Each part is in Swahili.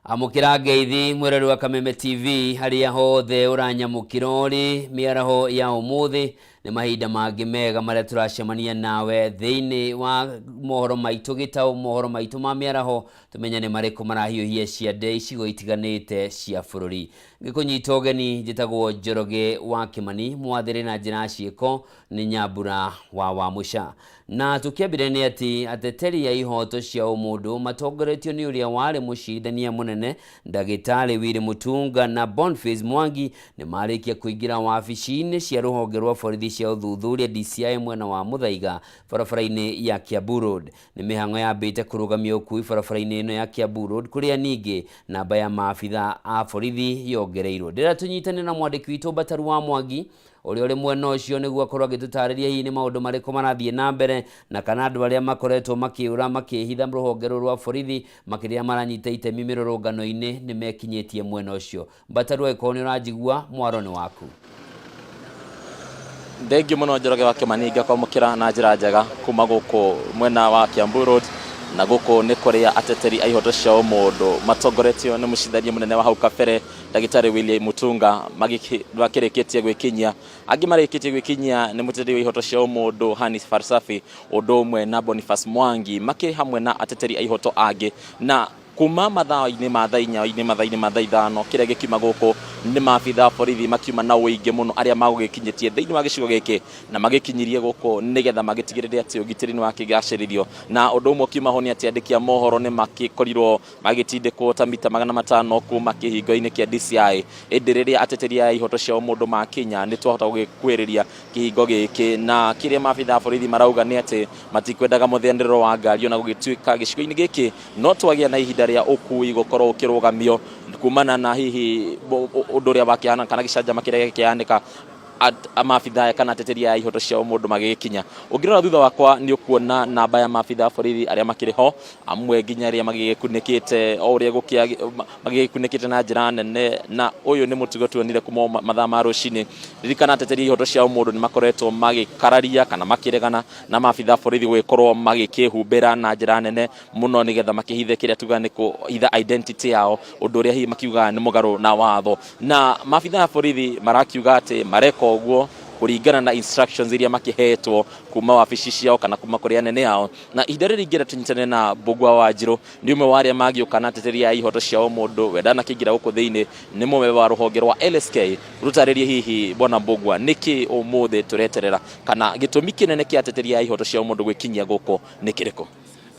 Amukira ngeithi mwirori wa Kameme TV haria hothe uranyamukirori miaraho ya umuthi ni mahinda mangi mega maria turacemania nawe thiini wa mohoro maitu gitau mohoro maitu ma miaraho tumenyane mariko marahiuhia ciande icigo itiganite cia bururi ngikunyita ugeni njitagwo Njoroge wa Kimani mwathiri na njira ciiko ni Nyambura wa Wamusha na tukiambire ni ati ateteri ya ihoto cia umundu matongoretio ni uria wari mucirithania munene Ndagitari Wili Mutunga na Boniface Mwangi ni marikia kuingira wabici-ini cia ruhonge rwa borithi cia uthuthuria DCI mwena wa Muthaiga barabara-ini ya Kiambu Road ni mihango yambite kurugamia ukui barabara-ini ino ya Kiambu Road kuria ningi namba ya maabitha a borithi yongereirwo ndira tunyitane na mwandiki witu Bataru wa Mwangi uri mwena ucio niguo akorwo agitutariria hihi ni maundu mariko marathie na mbere na kana andu aria makoretwo makiura makihitha ruhonge rwa borithi makiria maranyita itemi mirurungano-ini ni mekinyitie mwena ucio Bataru eko ni urajigua mwaro ni waku Ndegi muno Njoroge wa Kimani ngakwamukira na njira njega kuma guku mwena wa Kiambu Road na guku ni kuria ateteri a ihoto cia umundu matongoretio ni mucithania munene wa hau kabere Ndagitari Wili Mutunga makirikitie gwikinyia angi marikitie gwikinyia ni muteteri wa ihoto cia umundu Hanis Farsafi undu umwe na Boniface Mwangi makiri hamwe na ateteri a ihoto angi na kuma mathaa-ini ma thaa ithano kiria gikima guku ni maabitha borithi makiuma na uingi muno aria magugikinyitie thiini wa gicigo giki na magikinyirie guku nigetha magitigirire ati ugitiri ni wakigacirithio na undu umwe kiuma honi ati andiki a mohoro ni makikorirwo magitindikwo ta mita 500 kuma kihingo-ini kia DCI indiriria ateteri a ihoto cia umundu ma Kenya ni twahota gukwiriria kihingo giki na kiria maabitha borithi marauga ni ati matikwendaga muthiandiriro wa ngari ona gugituika gicigo-ini giki no twagia na ihinda ria ukui gukorwo ukirugamio kumana na hihi undu ria wakiana kana gicanjama kiria gikianika maabitha kana ateteri a ihoto cia umundu magikinya ungirora thutha wakwa ni ukuona namba ya maabitha borithi aria makiriho amwe nginya aria magikunikite o uria magikunikite na njira nene na uyu ni mutugo tuonire kuma mathaa ma rucini ririkana ateteri ihoto cia umundu ni makoretwo magikararia kana makiregana na maabitha borithi gwikorwo magikihumbira na njira nene muno nigetha makihithe kiria tuga ni kuhitha identity yao undu uria hihi makiuga ni mugaru na watho na maabitha borithi marakiuga ati mareko guo kuringana na instructions iria makihetwo kuma wabici ciao kana kuma kuri anene yao na ihinda ringira tunyitane na Bugwa wa Njiro ni umwe wa aria magiuka na ateteri a ihoto cia umundu wendana kiingira guku thiini ni mwe wa ruhonge rwa LSK rutaririe hihi bona Bugwa niki umuthi tureterera kana gitumi kinene kia ateteri a ihoto cia umundu gwikinyia guku ni kiriko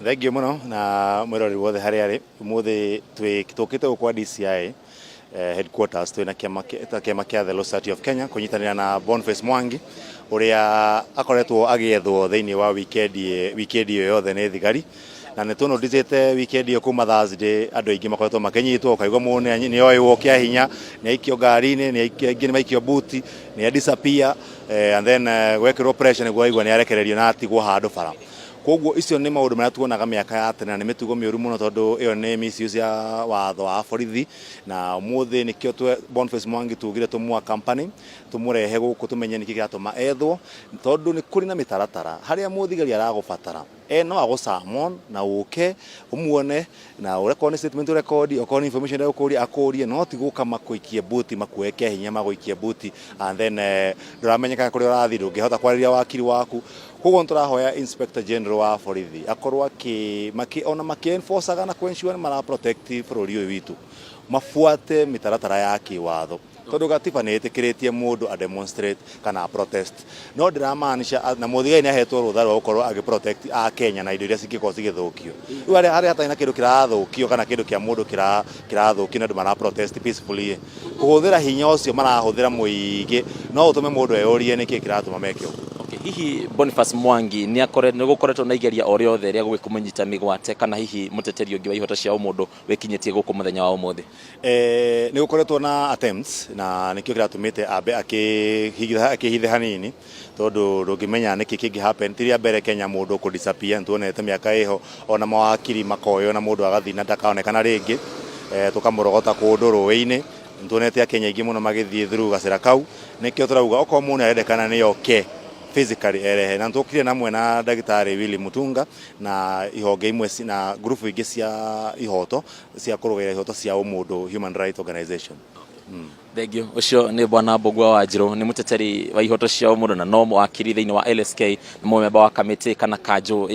Thengi muno na mwirori wothe hari ari umuthi tukite gukwa DCI headquarters twina kiama kia the Law Society of Kenya kunyitanira na Boniface Mwangi uria akoretwo agiethwo thiini wa weekend yothe ni thigari na ne tuno dizete weekend yo kuma Thursday andu aingi makoretwo makenyitwo ukaigwa mune ni oywo kia hinya ni aikio ngari-ini ni aingi maikio buti ni disappear and then gwekirwo pressure ni gwaigwa ni arekererio na atigwo handu bara koguo icio ni maundu maria tuonaga miaka ya tene ni mitugo miuru muno tondu iyo ni misuse ya watho wa borithi na umuthi nikio twe Boniface Mwangi tugire tumwa company tumurehe guku tumenye niki giatuma ethwo tondu ni kuri na mitaratara haria muthigari aragubatara no agusamon na uke umuone na urekone statement record okoni information ya ukuri akurie no tiguka makuikie buti makueke hinya maguikie buti and then nduramenyeka kuri urathi ndungihota kwariria wakiri waku koguo turahoya Inspector General wa borithi akorwo ona enforce na kuensure mara protect bururi uyu witu mafuate mitaratara ya kiwatho tondu gatiba ni itikiritie mundu a demonstrate kana protest no ndiramaanisha na muthigai ni ahetwo rutha rwa gukorwo agi protect a Kenya na indo iria cingiko cigithukio riu ari hata ina kindu kirathukio kana kindu kia mundu kirathukio na ndu mara protest peacefully kuhuthira hinya ucio marahuthira muingi no utume mundu eyorie niki kiratuma mekio hihi Boniface Mwangi ni gukoretwo na igeria o riothe ria gwikumenyita migwate kana hihi muteteri ungi wa ihoto cia umundu wikinyitie guku muthenya wa umuthi ni gukoretwo na attempts na nikio kiratumite abe akihithe hanini tondu ndungimenya niki kingi happen tiria mbere Kenya mundu ku disappear tuonete miaka iho ona mawakiri makoyo na mundu agathina ndakaonekana ringi tukamurogota kundu ruwi-ini ntuonete akenya aingi muno magithie through gacira kau nikio turauga oko mundu arendekana ni oke physically erehe na ntukire namwe na ndagitari Willy Mutunga na ihonge imwe na group ingi cia ihoto cia kurugira ihoto cia umundu human rights organization. Thengio ucio ni bwana Mbugua Wanjiru ni muteteri wa ihoto cia umundu na no mwakiri thiini wa LSK ni mumemba wa kamiti kana kanjo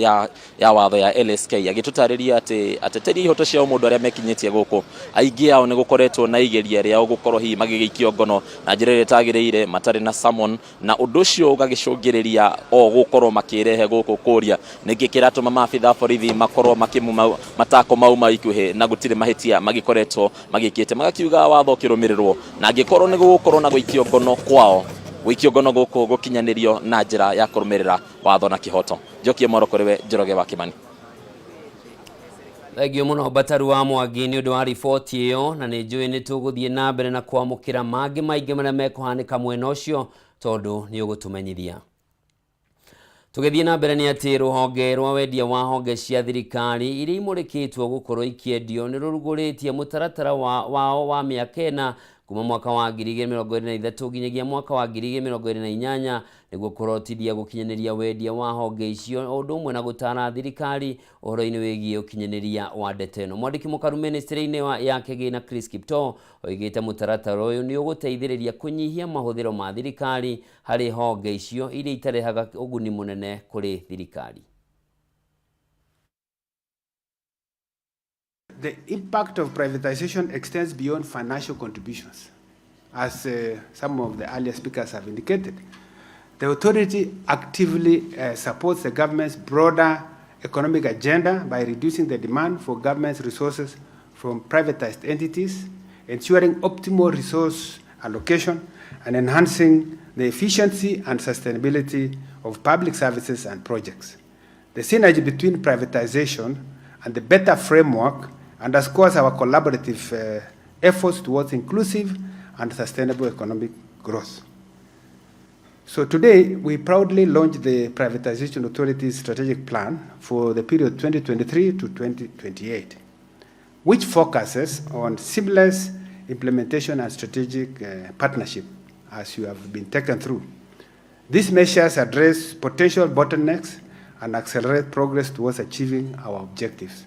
ya watho ya LSK agitutariria ati ateteri ihoto cia umundu aria mekinyitie guku aingi ao ni gukoretwo na igeria riao gukorwo hi magigikio ngono na njira ria tagiriire matari na summon na undu ucio ugagicungiriria o gukorwo makirehe guku kuria ningi kiratuma maabitha borithi makorwo makimuma matako mauma ikuhe na gutire mahitia magikoretwo magikite magakiuga watho kirumirirwo na angikorwo ni gukorwo na guikio ngono kwao guikio ngono guku gukinyanirio na njira ya kurumirira watho na kihoto. Njokie Moroko riwe Njoroge wa Kimani. Thengio muno Bataru wa Mwangi ni undu wa riboti iyo na ni njui ni tuguthie na mbere na kwamukira mangi maingi maria mekuhanika mwena ucio tondu ni ugutumenyithia. Tugithie na mbere ni ati ruhonge rwa wendia wa honge cia thirikari iria imurikitwo gukorwo ikiendio ni ruruguritie mutaratara wao wa miaka ena kuma mwaka wa 2023 nginyagia mwaka wa 2028 niguo kurotithia gukinyaniria wendia wa honge icio undu umwe na gutara thirikari uhoro-ini wigie ukinyaniria wa ndeteno. Mwandiki mukaru ministry-ini ya Kigina Chris Kipto oigite mutaratara uyu ni uguteithiriria kunyihia mahuthiro ma thirikari hari honge icio iria itarehaga uguni munene kuri thirikari. The impact of privatization extends beyond financial contributions, as some of the earlier speakers have indicated. The authority actively supports the government's broader economic agenda by reducing the demand for government's resources from privatized entities, ensuring optimal resource allocation, and enhancing the efficiency and sustainability of public services and projects. The synergy between privatization and the better framework underscores our collaborative efforts towards inclusive and sustainable economic growth. So today, we proudly launched the Privatization Authority's strategic plan for the period 2023 to 2028, which focuses on seamless implementation and strategic partnership, as you have been taken through. These measures address potential bottlenecks and accelerate progress towards achieving our objectives.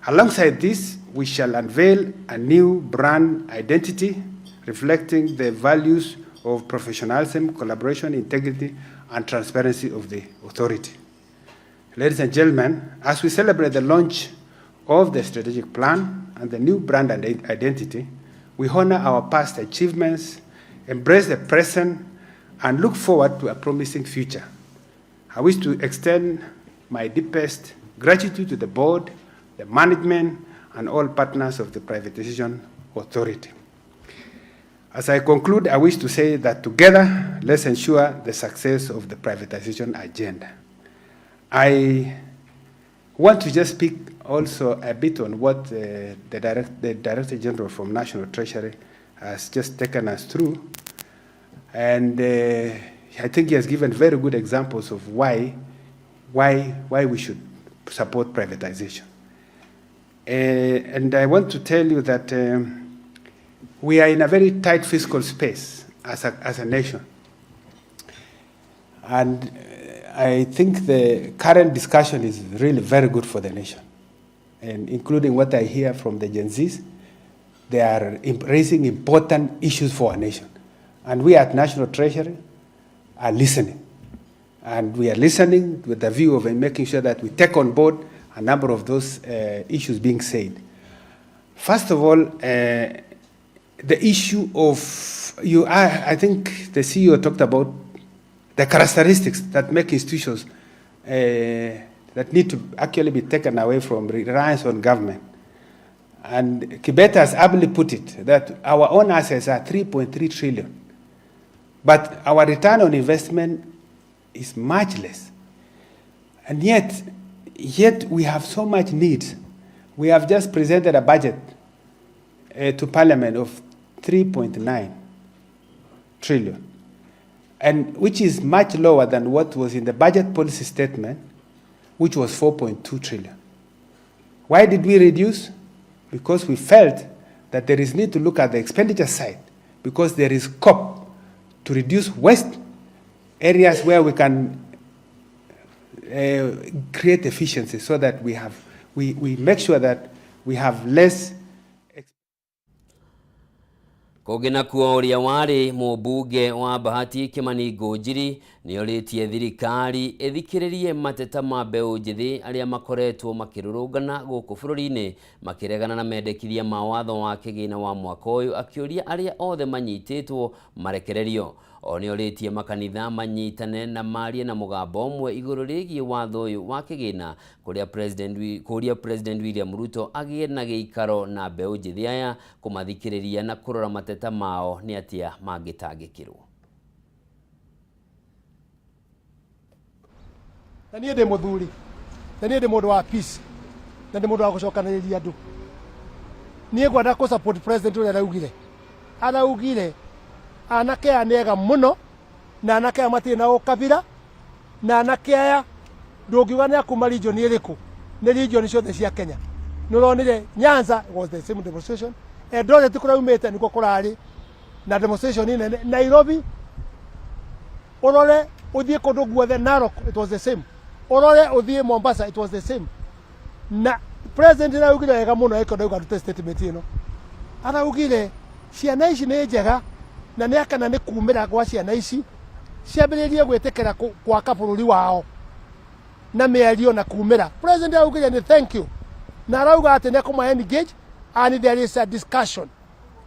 Alongside this, we shall unveil a new brand identity reflecting the values of professionalism, collaboration, integrity, and transparency of the authority. Ladies and gentlemen, as we celebrate the launch of the strategic plan and the new brand identity, we honor our past achievements, embrace the present, and look forward to a promising future. I wish to extend my deepest gratitude to the board, the management, and all partners of the Privatization Authority. As I conclude, I wish to say that together, let's ensure the success of the privatization agenda. I want to just speak also a bit on what the Director General from National Treasury has just taken us through. And I think he has given very good examples of why we should support privatization. And I want to tell you that we are in a very tight fiscal space as a nation. And I think the current discussion is really very good for the nation. And including what I hear from the Gen Zs, they are raising important issues for our nation. And we at National Treasury are listening. And we are listening with the view of making sure that we take on board a number of those issues being said. First of all, the issue of, I think the CEO talked about the characteristics that make institutions that need to actually be taken away from reliance on government. And Kibeta has aptly put it that our own assets are 3.3 trillion, but our return on investment is much less. And yet we have so much need. We have just presented a budget to Parliament of 3.9 trillion, and which is much lower than what was in the budget policy statement, which was 4.2 trillion. Why did we reduce? because we felt that there is need to look at the expenditure side, because there is scope to reduce waste, areas where we can create efficiency so that we make sure that we have less. Kogena kuo uria wari mubunge wa Bahati Kimani Ngũnjiri ni oritie thirikari ithikiririe mateta ma mbeu njithi aria makoretwo makirurungana guku bururi-ini makiregana na mendekithia ma watho wa kigina wa mwaka uyu, akiuria aria othe manyititwo marekererio. Oni oritie makanitha manyitane na marie na mugambo umwe iguru rigie watho uyu wa kigina kuria President William Ruto agie na giikaro na mbeu njithi aya kumathikiriria na kurora mateta mao ni atia mangitangikirwo. Na niĩ ndĩ mũthuri, na niĩ ndĩ mũndũ wa peace, na ndĩ mũndũ wa gũcokanĩrĩria andũ. Niĩ ngwenda kũ support president ũrĩa araugire anake aya nĩ ega mũno, na anake aya matirĩ na ũkabira, na anake aya ndũngiuga nĩ akuma region ĩrĩkũ, nĩ region ciothe cia Kenya. Nĩũronire Nyanza was the same demonstration, Eldoret kũrĩa umĩte nĩkuo kũrarĩ na demonstration nene, Nairobi ũrore ũthiĩ kũndũ guothe, Narok it was the same, ũrore ũthiĩ Mombasa it was the same. Na president araugire wega mũno eko ndauga ndute statement ĩno, araugire ciana ici nĩ njega na nĩ akana nĩ kumĩra gwa ciana ici ciambĩrĩrie gwĩtĩkĩra gwaka bũrũri wao na mĩario na kumĩra. President araugire nĩ thank you, na arauga atĩ nĩ kũma engage and there is a discussion.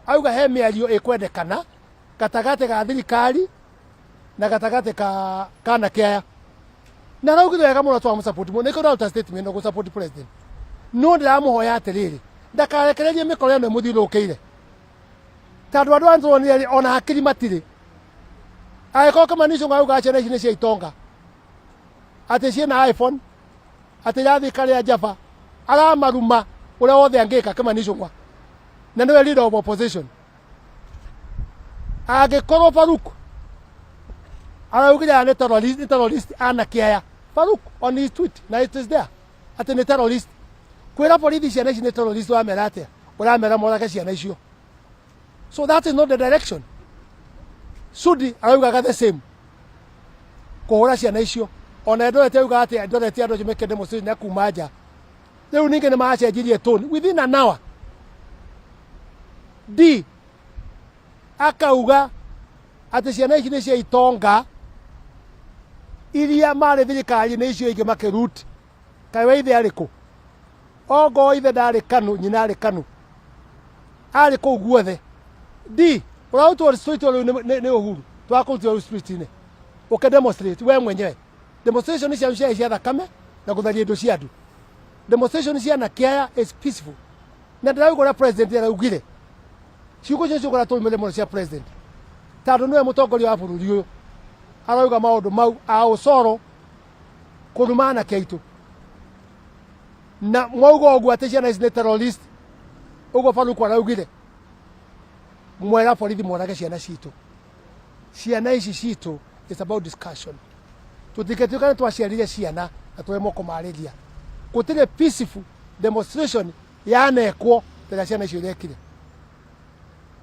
Auga he mĩario ĩkwendekana gatagatĩ ga thirikari na gatagatĩ ka anake aya, na araugire wega mũno twamũsupport mũno. Nĩkĩo ndaruta statement ĩno gũsupport president, no ndiramũhoya atĩrĩrĩ ndakarekererie mĩkora ĩno ĩmũthiũrũrũkĩire, tondũ andũ antũronire ona hakiri matirĩ. Agĩkorwo Kimani Ichung'wa auga ciana ici nĩ cia itonga, atĩ ciĩna iPhone, atĩ irathi karĩa Java, aramaruma ũrĩa wothe angĩka Kimani Ichung'wa, na nĩwe leader of opposition. Agĩkorwo Faruk araugire nĩ terrorist anake aya, Faruk on his tweet, na it is there, atĩ nĩ terrorist. Kwĩra borithi ciana ici nĩ terrorist wamera atĩa? Ũramera morage ciana icio. So that is not the direction. Sudi araugaga the same, kuhura ciana icio. Ona Eldoret auga ati Eldoret andũ acio meke demonstration na kuma nja. Rĩu ningĩ nĩ macenjirie tone within an hour. D akauga ati ciana ici nĩ cia itonga iria marĩ thirikari nĩ icio ingĩ makĩruti. Kaĩ we ithe arĩkũ? Ongo ithe ndarĩ Kanu, nyina arĩ Kanu, arĩ kũu guothe. D ũrautwo street nĩ Uhuru, twakũrutwo street-inĩ ũkĩdemonstrate we mwenyewe. Demonstration cia thakame na gũtharia indo cia andũ. Demonstration cia anake aya is peaceful, na ndĩrauga ũrĩa president araugire ciugo icio ciũkora tũrũmĩrĩre mũno cia president, tondũ nĩwe mũtongoria wa bũrũri ũyũ. Arauga maũndũ mau a ũcoro kũruma anake aitũ, na mwauga ũguo atĩ ciana ici nĩ terrorist. Ũguo Faruk araugire mwera borithi morage ciana citũ. Ciana ici citũ is about discussion. Tũtikĩtuĩka nĩ twaciarire ciana na tũremwo kũmarĩria. Gũtirĩ peaceful demonstration yanekwo rĩrĩa ciana icio irekire.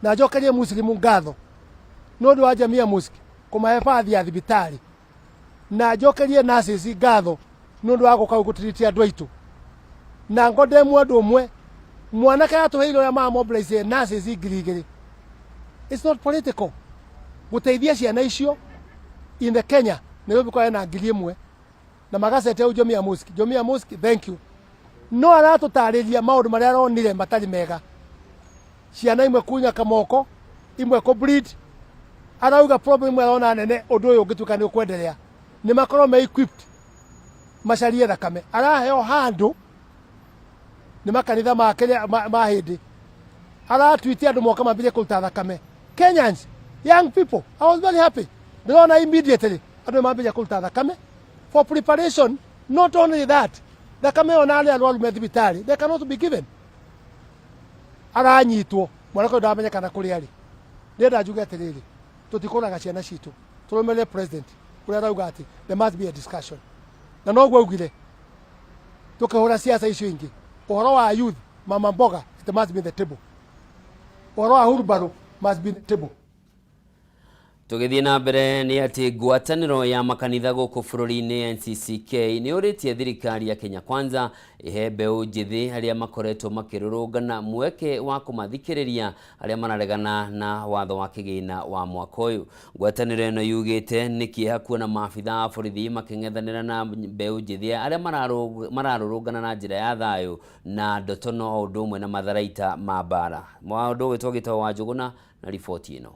Na njokerie Muslimu ngatho nĩ ũndũ wa Jamia Mosque kũmahe bathi ya thibitarĩ, na njokerie nurses ngatho nĩ ũndũ wa gũka gũtiritia andũ aitũ. Na ngodemwo andũ ũmwe mwanake atũheire ũrĩa mamobilize nurses 2,000. It's not political. Gũteithia ciana icio in the Kenya Nairobi kwa na 1,000 na magacete au Jamia Mosque. Jamia Mosque, thank you. No aratũtarĩria maũndũ marĩa aronire matarĩ mega. Ciana imwe kunya kamoko, imwe ko bleed. Arauga problem imwe arona nene ũndũ ũyũ ũngĩtuĩka nĩ ũkwenderea. Nĩ makorwo me equipped macarie thakame. Araheo handũ nĩ makanitha ma hĩndĩ. Aratwitia andũ moka mambire kũruta thakame. Kenyans, young people, I was very happy. Ndĩrona immediately andũ mambire kũruta thakame for preparation. Not only that, thakame ona arĩa arwaru me thibitarĩ, they cannot be given. Aranyitwo mwanake ũyũ ndamenyekana kũrĩa arĩ. Ndĩrenda njuge atĩrĩrĩ, tũtikũraga ciana citũ, tũrũmĩrĩre president ũrĩa arauga atĩ there must be a discussion. Na noguo augire tũkĩhũra siasa icio ingĩ, ũhoro wa youth, mama mboga they must be in the table. Oro ahurubaro must be in the table. Tugithie na mbere ni ati ngwataniro ya makanitha guku bururi-ini NCCK ni uritie thirikari ya Kenya Kwanza ihe mbeu njithi haria makoretwo makirurungana mweke wa kumathikiriria haria manaregana na watho wa kigina wa mwaka uyu. Ngwataniro ino yugite ni kieha kuona maabitha a borithi making'ethanira na mbeu njithi haria mararurungana na njira ya thayu na ndotono undu umwe na matharaita ma bara. Maundu witogito wa Njuguna na riboti ino.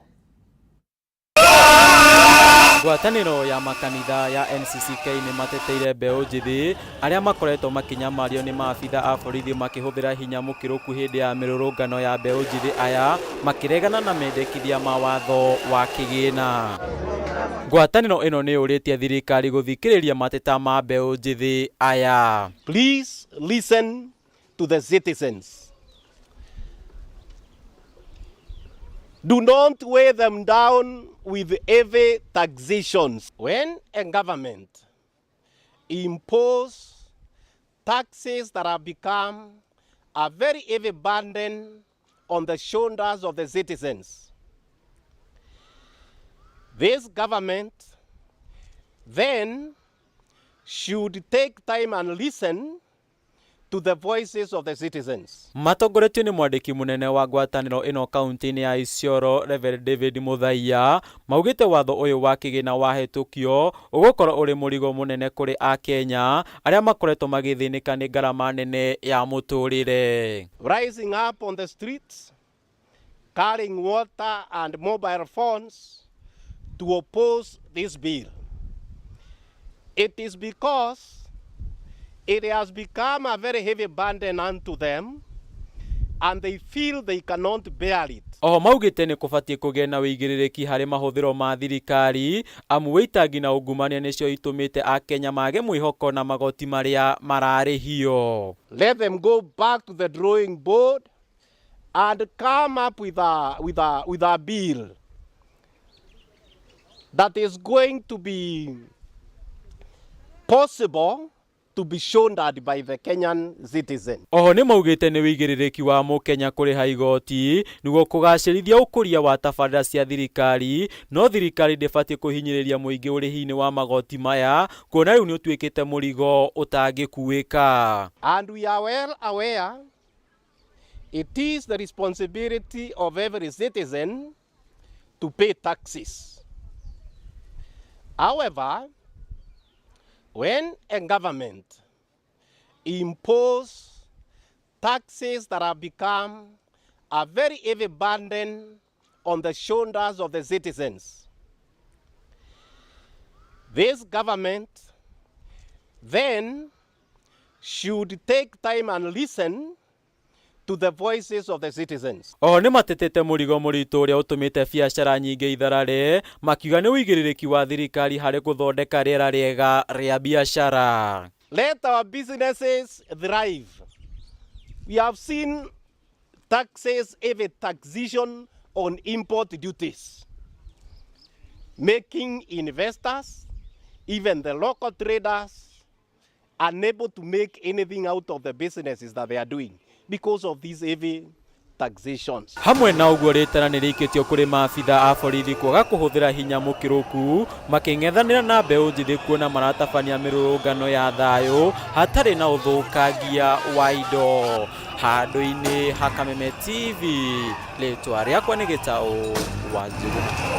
Ngwataniro ya makanitha ya NCCK ni mateteire mbeu njithi aria makoretwo makinyamario ni maabitha a borithi makihuthira hinya mukiruku hindi ya mirurungano ya mbeu njithi aya makiregana na mendekithia mawatho wa kigina. Ngwataniro ino ni uritie thirikari guthikiriria mateta ma mbeu njithi aya. Please listen to the citizens. Do not weigh them down with heavy taxations. When a government imposes taxes that have become a very heavy burden on the shoulders of the citizens, this government then should take time and listen to the voices of the citizens. Matongoretio ni mwandiki munene wa ngwataniro ino kaunti-ini ya Isiolo Reverend David Muthaiya maugite watho uyu wa kigina wahetukio ugukorwo uri murigo munene kuri a Kenya aria makoretwo magithinika ni ngarama nene ya muturire. Rising up on the streets, carrying water and mobile phones to oppose this bill. It is because it has become a very heavy burden unto them and they feel they cannot bear it. Maugite ni kubatie kugia na wigiririki hari mahuthiro ma thirikari amu witangi na ungumania nicio itumite a Kenya mage mwihoko na magoti maria mararihio. Let them go back to the drawing board and come up with a bill that is going to be possible to be shown that by the Kenyan citizen. Ni maugite ni wigiririki wa mukenya kuriha igoti niguo kugacirithia ukuria wa tabarĩra cia thirikari no thirikari ndĩbatie kuhinyĩrĩria muingi urihi-ini wa magoti maya kuona riu ni utuikite murigo utangikuika. And we are well aware it is the responsibility of every citizen to pay taxes. However, when a government imposes taxes that have become a very heavy burden on the shoulders of the citizens, this government then should take time and listen to the voices of the citizens. Ni matetete murigo muritu uria utumite biacara nyingi itharare makiuga ni wigiririki wa thirikari hari guthondeka riera riega ria biacara. Let our businesses thrive. We have seen taxes, heavy taxation on import duties, making investors, even the local traders, unable to make anything out of the businesses that they are doing because of these heavy taxations. Hamwe na uguo ritana ni rikitio kuri maabitha a borithi kwaga kuhuthira hinya mukiruku making'ethanira na mbeu njithi kuona maratabania mirurungano ya thayu hatari na uthukangia wa indo. Handu-ini ha Kameme TV, ritwa riakwa ni Gitau wa Njuguna.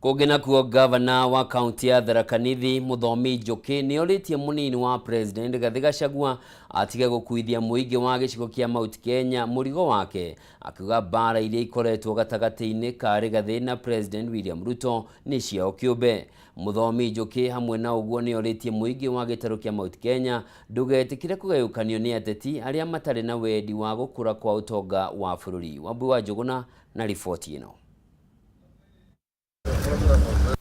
Kugina kuo governor wa county ya Tharaka Nithi Muthomi Njuki ni oritie munini wa president Rigathi Gachagua atige gukuithia muingi wa gicigo kia Mount Kenya murigo wake akiuga bara iria ikoretwo gatagati-ini ka Rigathi na president William Ruto ni ciao kiumbe. Muthomi Njuki hamwe na uguo ni oritie muingi wa gitaro kia Mount Kenya ndugetikire kugayukanio ni ateti aria matari na wendi wa gukura kwa utonga wa bururi. Wambu wa Njuguna na riboti ino.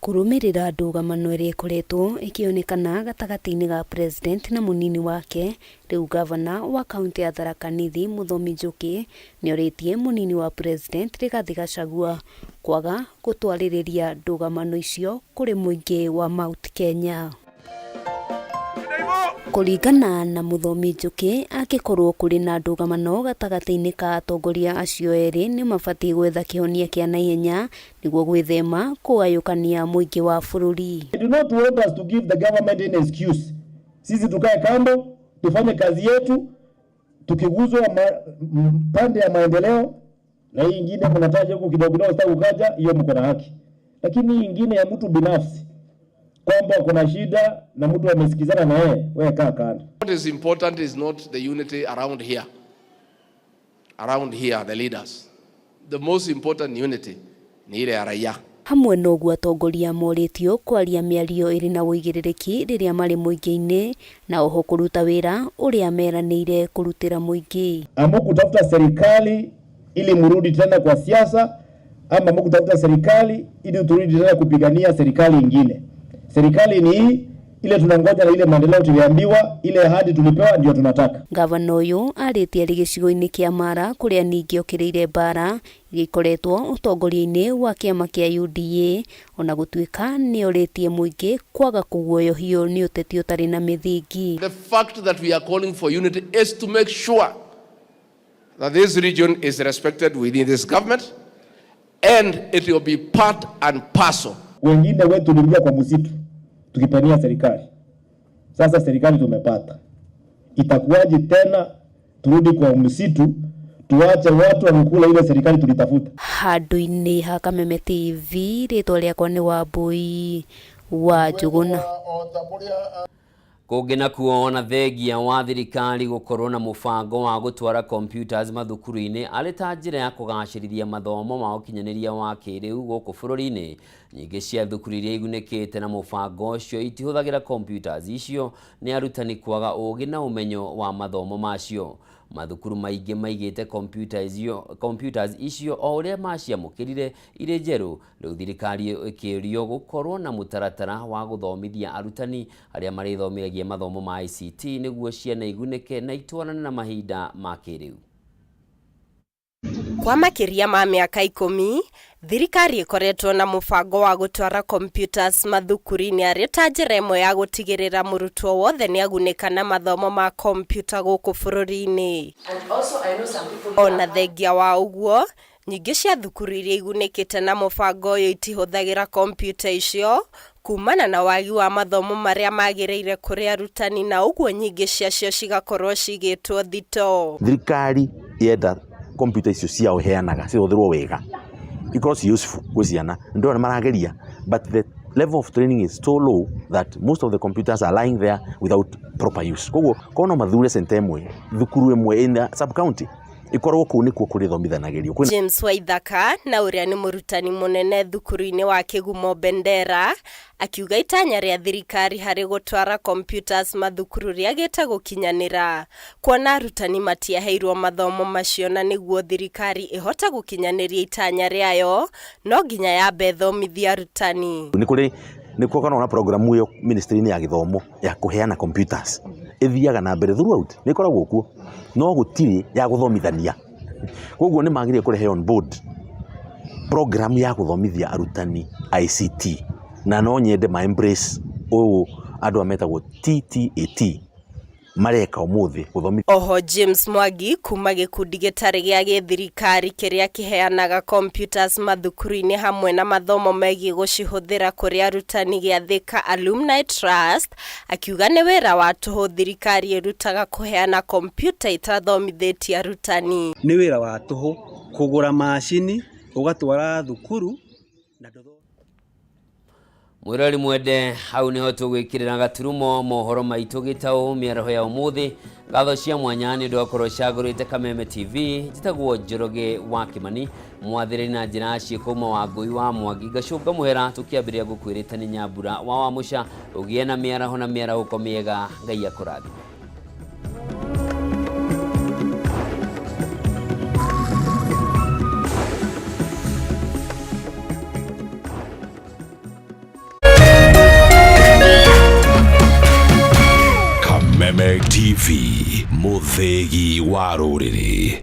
Kurumirira ndugamano iria ikoretwo ikionekana gatagati-ini ga president na munini wake, riu governor wa county ya Tharaka Nithi Muthomi Njuki ni oritie munini wa president Rigathi Gachagua kwaga gutwaririria ndugamano icio kuri muingi wa Mount Kenya. Kuringana na Muthomi Njuki, akikorwo kuri na ndũgamano gatagati-inĩ ka atongoria acio erĩ nĩ mabatie gwetha kĩhonia kĩa naihenya nĩguo gwĩthema kũgayũkania mũingĩ wa bũrũri. I do not want us to give the government an excuse. Sisi tukae kando, tufanye kazi yetu, tukiguzwa pande ya maendeleo, na hii ingine mnataja huko kidogo kidogo sitaki kukaja, hiyo mko na haki. Lakini hii ingine ya mtu binafsi kwamba kuna shida na mtu amesikizana na yeye, wewe kaa kando. What is important is not the unity around here. Around here, the leaders. The most important unity ni ile ya raia. Hamwe noguo atongoria moritio kwaria mĩario ĩrĩ na ũigĩrĩrĩki rĩrĩa marĩ mũingĩ-inĩ na oho kũruta wĩra ũrĩa meranĩire kũrutĩra mũingĩ. Hamukutafuta serikali ili mrudi tena kwa siasa, ama hamukutafuta serikali ili turudi tena kupigania serikali nyingine. Serikali ni hii, ile tunangoja na ile maendeleo tuliambiwa, ile ahadi tulipewa ndio tunataka. Gavana ũyũ arĩtie arĩ gĩcigo-inĩ kĩa Mara kũrĩa ningĩ okĩrĩire mbara iria ikoretwo ũtongoria-inĩ wa kĩama kĩa UDA, ona gũtuĩka nĩ orĩtie mũingĩ kwaga kũguoyohio nĩ ũteti ũtarĩ na mĩthingi. The fact that we are calling for unity is to make sure that this region is respected within this government and it will be part and parcel. Wengine wetu tuliingia kwa msitu tukipania serikali. Sasa serikali tumepata. Itakuwaje tena turudi kwa msitu tuache watu wakula ile serikali tulitafuta? Handũ-inĩ ha Kameme TV, rĩtwa rĩakwa nĩ Wambui wa Njũgũna. Kũngĩ nakuo ona thengia wa thirikari gũkorwo na mũbango wa gũtwara computers mathukuru-inĩ arĩ ta njĩra ya kũgacĩrithia mathomo ma ũkinyanĩria wa kĩrĩu gũkũ bũrũri-inĩ. Nyingĩ cia thukuru iria igunĩkĩte na mũbango ũcio itihũthagĩra computers icio nĩ arutani kwaga ũũgĩ na ũmenyo wa mathomo macio. Mathukuru maingĩ maigĩte computers icio o ũrĩa maciamũkĩrire irĩ njerũ. Rĩu thirikari ĩkĩũrio gũkorwo na mũtaratara wa gũthomithia arutani arĩa marĩthomithagia mathomo ma ICT nĩguo ciana igunĩke na itwarane na mahinda ma kĩrĩu. Kwa makĩria ma mĩaka 10, thirikari ĩkoretwo na mũbango wa gũtwara computers mathukuru-inĩ arĩ ta njĩra ĩmwe ya gũtigĩrĩra mũrutwo wothe nĩ agunĩka na mathomo ma kompiuta gũkũ bũrũri-inĩ. Ona thengia wa ũguo, nyingĩ cia thukuru iria igunĩkĩte na mũbango ũyũ itihũthagĩra kompiuta icio kumana na wagi wa mathomo marĩa magĩrĩire kũrĩ arutani, na ũguo nyingĩ ciacio cigakorwo cigĩtwo thito. Thirikari yenda computer icio ciao heanaga cihũthĩrwo wega ikorwo ci useful kwĩ ciana, ndio marageria, but the level of training is so low that most of the computers are lying there without proper use. Koguo kono mathure center ĩmwe thukuru ĩmwe in the sub county ikorwo kũu nĩkuo kũrĩ thomithanagĩrio. James Waithaka na ũrĩa nĩ mũrutani mũnene thukuru-inĩ wa Kĩgumo Bendera akiuga itanya rĩa thirikari harĩ gũtwara computers mathukuru rĩagĩte gũkinyanĩra, kuona arutani matiaheirwo mathomo macio, na nĩguo thirikari ĩhote gũkinyanĩria itanya rĩayo no nginya yambe thomithia arutani. Nĩkuo kana ona programu ĩyo ministry-inĩ ya gĩthomo ya kũheana computers ĩthiaga na mbere throughout, nĩ ĩkoragwo kuo no gũtirĩ ya gũthomithania. Koguo nĩ magĩrĩire kũrehe on board program ya gũthomithia arutani ICT, na no nyende ma embrace ũũ andũ ametagwo TTAT mareka ũmũthĩ gũthomithia. Oho James Mwangi kuma gĩkundi gĩtarĩ gĩa gĩthirikari kĩrĩa kĩheanaga computers mathukuru-inĩ hamwe na mathomo megiĩ gũcihũthĩra kũrĩ arutani gĩa Thika Alumni Trust akiuga nĩ wĩra wa tũhũ thirikari ĩrutaga kũheana computer itathomithĩtie arutani. Nĩ wĩra wa tũhũ kũgũra macini ũgatwara thukuru na Mwirori mwende, hau niho tũgwĩkĩrĩra gaturumo mohoro maitũ gĩtaũ mĩaraho ya ũmũthĩ. Ngatho cia mwanya nĩ ũndũ wa gũkorwo cagũrĩte Kameme TV. Njĩtagwo Njoroge wa Kimani, mwathĩrĩri na njĩra ciĩko uma wa Ngũi wa Mwangi. Ngacũnga mũhera tũkĩambĩrĩria gũkwĩrĩta nĩ Nyambura wa Wamũca. Ũgĩe na mĩaraho mĩega, Ngai akũrathime. Kameme TV, mũthĩgi wa rũrĩrĩ.